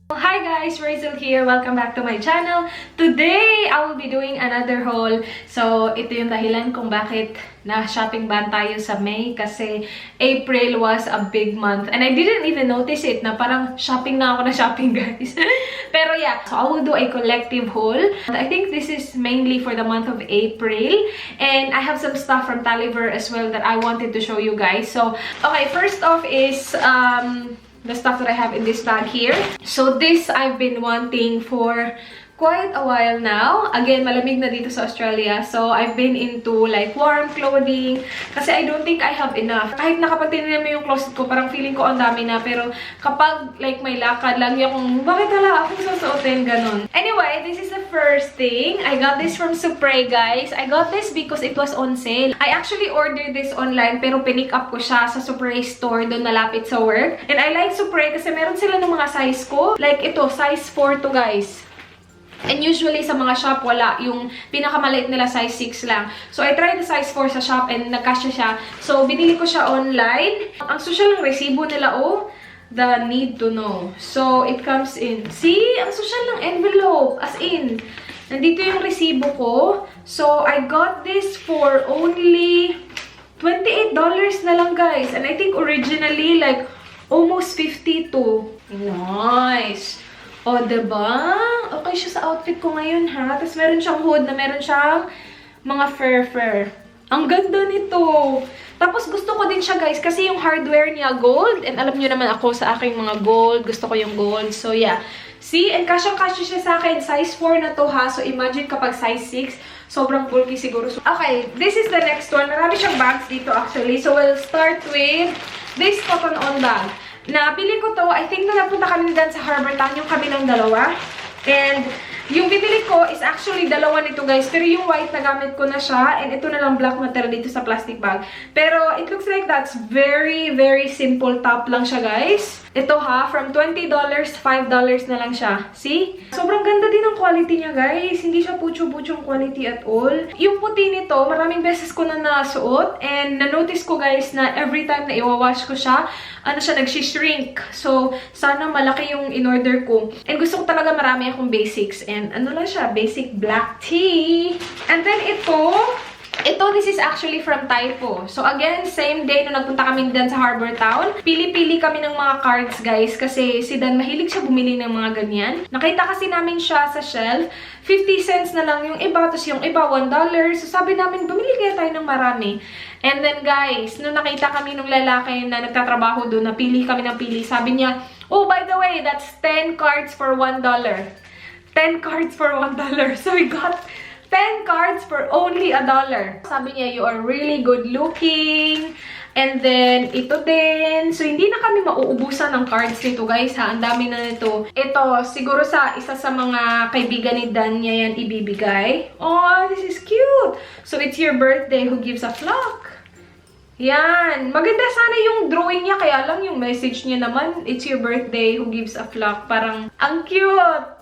Hi guys, Rachel here. Welcome back to my channel. Today, I will be doing another haul. So, ito yung dahilan kung bakit na-shopping ban tayo sa May kasi April was a big month. And I didn't even notice it na parang shopping na ako na shopping guys. Pero yeah, so I will do a collective haul. I think this is mainly for the month of April. And I have some stuff from TALEVER as well that I wanted to show you guys. So, okay, first off is the stuff that I have in this bag here. So this I've been wanting for quite a while now. Again, malamig na dito sa Australia. So I've been into like warm clothing kasi I don't think I have enough. Kahit nakapag tinignan mo yung closet ko, parang feeling ko ang dami na. Pero kapag like may lakad, lagi akong, bakit wala akong susuotin? Ganon. Anyway, this is the first thing. I got this from SUPRE, guys. I got this because it was on sale. I actually ordered this online pero pinick up ko siya sa SUPRE store doon malapit sa work. And I like SUPRE kasi meron sila ng mga size ko. Like ito, size 4 to guys. And usually sa mga shop, wala. Yung pinakamaliit nila, size 6 lang. So, I tried the size 4 sa shop and nagkasya siya. So, binili ko siya online. Ang social ng resibo nila, oh. The need to know. So, it comes in. See? Ang social ng envelope. As in, nandito yung resibo ko. So, I got this for only $28 na lang, guys. And I think originally, like, almost 52. Nice. O, diba? Okay siya sa outfit ko ngayon, ha? Tapos meron siyang hood na meron siyang mga fur. Ang ganda nito. Tapos gusto ko din siya, guys, kasi yung hardware niya gold. And alam niyo naman ako sa aking mga gold. Gusto ko yung gold. So, yeah. See? And kasyang-kasya siya sa akin. Size 4 na to, ha? So, imagine kapag size 6, sobrang bulky siguro. So, okay, this is the next one. Marami siyang bags dito, actually. So, we'll start with this cotton-on bag. Napili ko to, I think na napunta kami dyan sa Harbour Town, yung kabilang dalawa. And yung binili ko is actually dalawa nito, guys. Pero yung white na gamit ko na siya. And ito na lang black material dito sa plastic bag. Pero it looks like that's very, very simple top lang siya, guys. Ito ha, from $20, $5 na lang siya. See? Sobrang ganda din ang quality niya, guys. Hindi siya pucho-puchong quality at all. Yung puti nito, maraming beses ko na nasuot. And na-notice ko, guys, na every time na iwawash ko siya, ano siya, nagsishrink. So, sana malaki yung in-order ko. And gusto ko talaga marami akong basics. And ano lang siya, basic black tee. And then this is actually from Typo. So again, same day nung nagpunta kami dyan sa Harbour Town. Pili-pili kami ng mga cards, guys. Kasi si Dan mahilig siya bumili ng mga ganyan. Nakita kasi namin siya sa shelf. 50 cents na lang yung iba. Tapos yung iba, $1. So sabi namin, bumili kaya tayo ng marami. And then guys, nung nakita kami nung lalaki na nagtatrabaho doon, napili kami ng pili. Sabi niya, oh, by the way, that's 10 cards for $1. 10 cards for $1. So we got 10 cards for only $1. Sabi niya, you are really good looking. And then, ito din. So, hindi na kami mauubusan ng cards nito, guys, ha? Ang dami na nito. Ito, siguro sa isa sa mga kaibigan ni Dan niya yan ibibigay. Oh, this is cute. So, it's your birthday, who gives a flock? Yan. Maganda sana yung drawing niya. Kaya lang yung message niya naman, it's your birthday, who gives a flock. Parang, ang cute.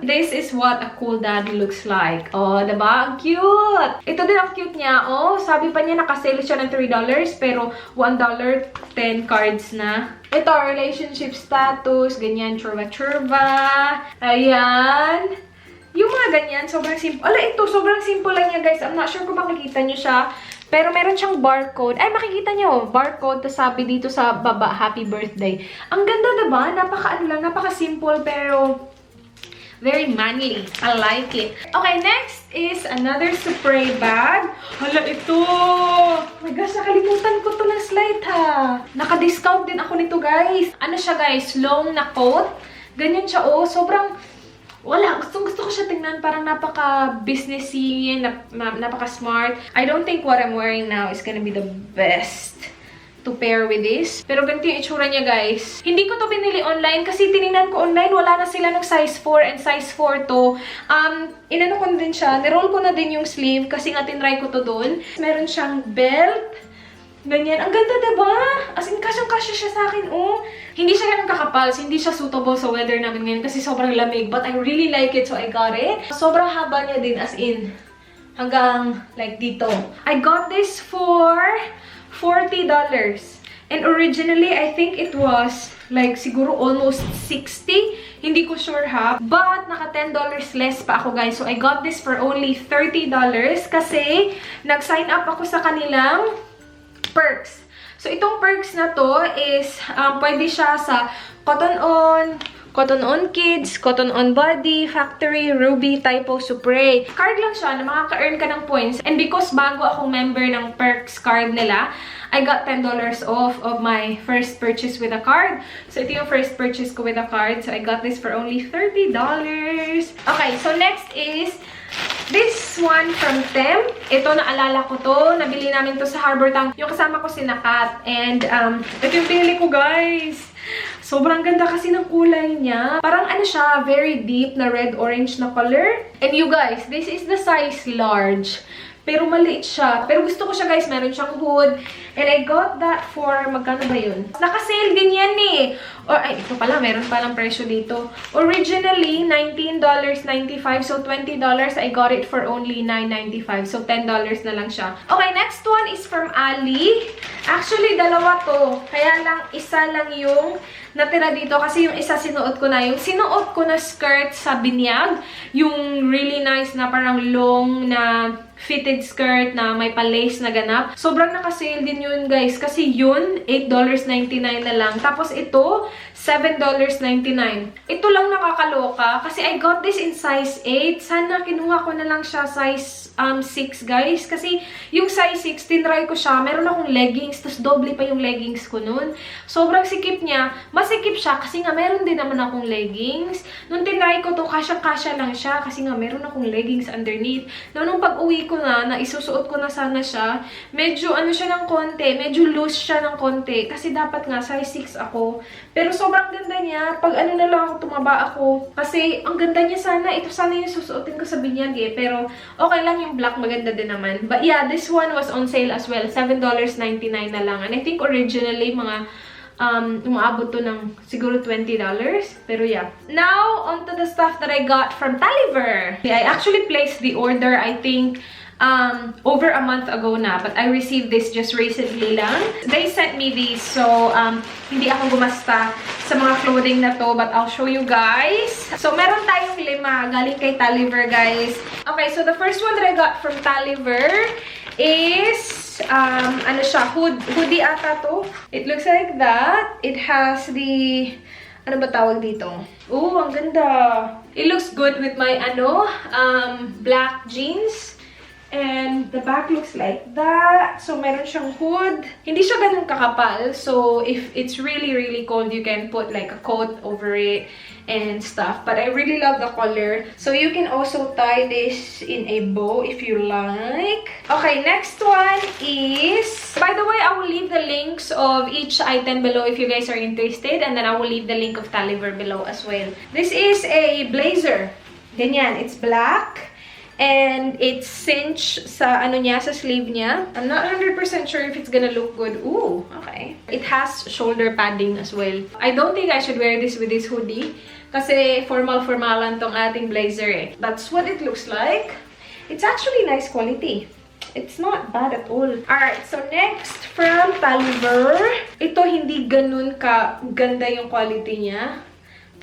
This is what a cool dad looks like. Oh, diba? Ang cute! Ito din ang cute niya. Oh, sabi pa niya nakasale siya ng $3 pero $1, 10 cards na. Ito, relationship status, ganyan, churva-churva. Ayan. Yung mga ganyan, sobrang simple. Ala, ito, sobrang simple lang niya, guys. I'm not sure kung makikita niyo siya. Pero meron siyang barcode. Ay, makikita niyo, barcode. Tapos sabi dito sa baba, happy birthday. Ang ganda, diba? Napaka-simple pero very manly. I like it. Okay, next is another SUPRE bag. Hala, ito! Oh my gosh, nakalimutan ko to ng slide, ha. Naka-discount din ako nito, guys. Ano siya, guys? Long na coat. Ganyan siya, oh. Sobrang, wala. Gusto ko siya tingnan. Parang napaka-businessy, napaka-smart. I don't think what I'm wearing now is gonna be the best to pair with this. Pero ganito yung itsura niya, guys. Hindi ko to binili online kasi tinignan ko online, wala na sila ng size 4 and size 4 to. Inano ko na din siya. Niroll ko na din yung sleeve kasi nga tinry ko to doon. Meron siyang belt. Ganyan. Ang ganda, diba? As in, kasyang-kasya siya sa akin, oh. Hindi siya ganun kakapal. Hindi siya suitable sa weather namin ngayon kasi sobrang lamig. But I really like it, so I got it. Sobrang haba niya din, as in, hanggang like dito. I got this for $40. And originally, I think it was like siguro almost 60. Hindi ko sure ha. But naka $10 less pa ako guys. So I got this for only $30 kasi nag-sign up ako sa kanilang perks. So itong perks na to is pwede siya sa Cotton On Kids, Cotton On Body, Factory, Ruby, Typo, SUPRE. Card lang siya na makaka-earn ka ng points. And because bago akong member ng perks card nila, I got $10 off of my first purchase with a card. So ito yung first purchase ko with a card. So I got this for only $30. Okay, so next is this one from Tem. Ito, naalala ko to. Nabili namin to sa Harbor Town. Yung kasama ko si Nakat. And ito yung pinili ko guys. Sobrang ganda kasi ng kulay niya. Parang ano siya, very deep na red-orange na color. And you guys, this is the size large. Pero maliit siya. Pero gusto ko siya guys, meron siyang hood. And I got that for, magkano ba yun? Naka-sale din yan eh. Or, ay, ito pala, meron palang presyo dito. Originally, $19.95. So, $20. I got it for only $9.95. So, $10 na lang siya. Okay, next one is from Ali. Actually, dalawa to. Kaya lang, isa lang yung natira dito. Kasi yung isa sinuot ko na. Yung sinuot ko na skirt sa binyag. Yung really nice na parang long na fitted skirt na may pa-lace na ganap. Sobrang naka-sale din yun, guys. Kasi yun, $8.99 na lang. Tapos ito, $7.99. Ito lang nakakaloka. Kasi I got this in size 8. Sana kinuha ko na lang siya size 6, guys. Kasi yung size 6, tinry ko siya. Meron akong leggings. Tapos doble pa yung leggings ko nun. Sobrang sikip niya. Masikip siya kasi nga meron din naman akong leggings. Nung tinry ko to, kasya-kasya lang siya. Kasi nga meron akong leggings underneath. Nung pag-uwi ko na isusuot ko na sana siya, medyo ano siya ng konti, medyo loose siya ng konti, kasi dapat nga size 6 ako. Pero sobrang ganda niya, pag ano na lang tumaba ako, kasi ang ganda niya sana, ito sana yung susuotin ko sa binyag eh, pero okay lang yung black, maganda din naman. But yeah, this one was on sale as well, $7.99 na lang, and I think originally mga umaabot to ng siguro $20. Pero yeah. Now, onto the stuff that I got from TALEVER. I actually placed the order, I think, over a month ago na. But I received this just recently lang. They sent me these. So, hindi ako gumasta sa mga clothing na to. But I'll show you guys. So, meron tayong 5 galing kay TALEVER, guys. Okay, so the first one that I got from TALEVER is ano siya, hoodie ata to. It looks like that. It has the, ano ba tawag dito? Oh, ang ganda. It looks good with my, black jeans. And the back looks like that. So, meron siyang hood. Hindi siya ganun kakapal. So, if it's really, really cold, you can put like a coat over it and stuff. But I really love the color. So, you can also tie this in a bow if you like. Okay, next one is... By the way, I will leave the links of each item below if you guys are interested. And then I will leave the link of TALEVER below as well. This is a blazer. Ganyan. It's black. And it's cinched sa ano niya, sa sleeve niya. I'm not 100% sure if it's gonna look good. Ooh, okay. It has shoulder padding as well. I don't think I should wear this with this hoodie. Kasi formal-formalan tong ating blazer eh. That's what it looks like. It's actually nice quality. It's not bad at all. Alright, so next from TALEVER. Ito hindi ganun ka ganda yung quality niya.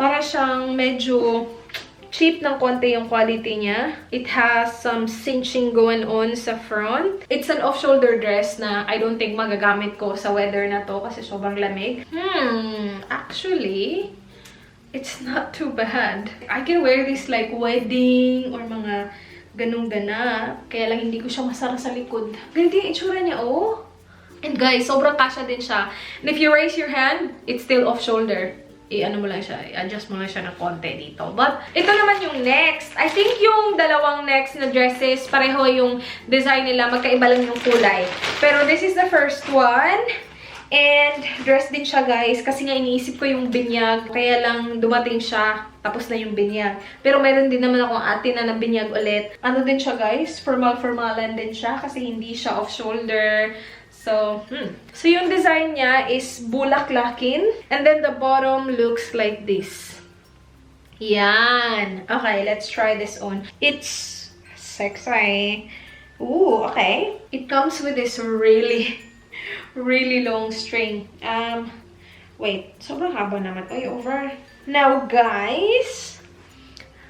Para siyang medyo... cheap ng konti yung quality niya. It has some cinching going on sa front. It's an off-shoulder dress na I don't think magagamit ko sa weather na to kasi sobrang lamig. Actually, it's not too bad. I can wear this like wedding or mga ganung ganap. Kaya lang hindi ko siya masara sa likod. Ganito yung itsura niya, oh. And guys, sobrang kasya din siya. And if you raise your hand, it's still off-shoulder. I-ano mo lang siya, i-adjust mo lang siya ng konti dito. But, ito naman yung next. I think yung dalawang next na dresses, pareho yung design nila, magkaiba lang yung kulay. Pero this is the first one. And, dress din siya, guys. Kasi nga iniisip ko yung binyag. Kaya lang dumating siya, tapos na yung binyag. Pero meron din naman akong atin na binyag ulit. Ano din siya, guys? Formal-formalan din siya. Kasi hindi siya off-shoulder. So yung design niya is bulaklakin. And then the bottom looks like this. Yan. Okay, let's try this on. It's sexy. Ooh, okay. It comes with this really, really long string. Wait, sobrang haba naman. Ay, over. Now, guys,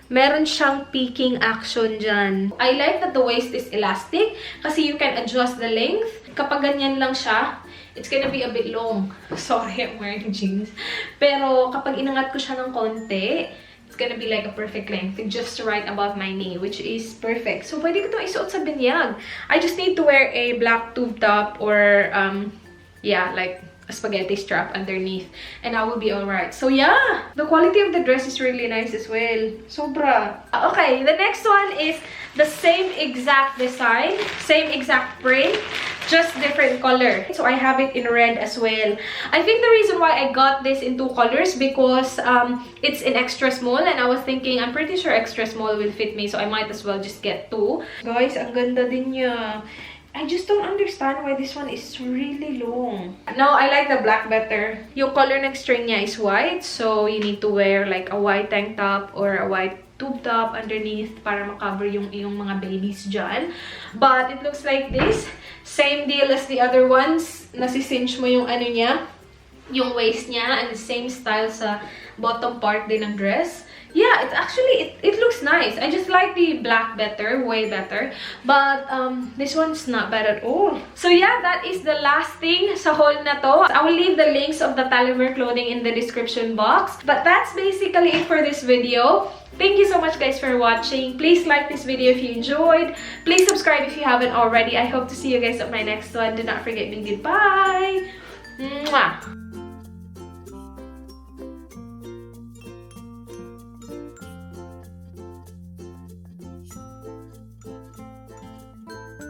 meron siyang peaking action dyan. I like that the waist is elastic kasi you can adjust the length. Kapag ganyan lang siya, it's gonna be a bit long. Sorry, I'm wearing jeans. Pero kapag inangat ko siya ng konti, it's gonna be like a perfect length. Just right above my knee, which is perfect. So, pwede ko itong isuot sa binyag. I just need to wear a black tube top or, yeah, like a spaghetti strap underneath and I will be alright. So yeah, the quality of the dress is really nice as well. Sobra. Okay, the next one is the same exact design, same exact print, just different color. So I have it in red as well. I think the reason why I got this in 2 colors because it's in extra small and I was thinking, I'm pretty sure extra small will fit me, so I might as well just get 2. Guys, ang ganda din niya. I just don't understand why this one is really long. No, I like the black better. Yung color ng string niya is white, so you need to wear like a white tank top or a white tube top underneath para makover yung iyong mga babies dyan. But it looks like this. Same deal as the other ones. Nasicinch mo yung ano niya, yung waist niya, and the same style sa bottom part din ng dress. Yeah, it's actually, it looks nice. I just like the black better, way better. But this one's not bad at all. So yeah, that is the last thing sa haul na to. I will leave the links of the TALEVER clothing in the description box. But that's basically it for this video. Thank you so much guys for watching. Please like this video if you enjoyed. Please subscribe if you haven't already. I hope to see you guys at my next one. Do not forget me. Goodbye. Mwah.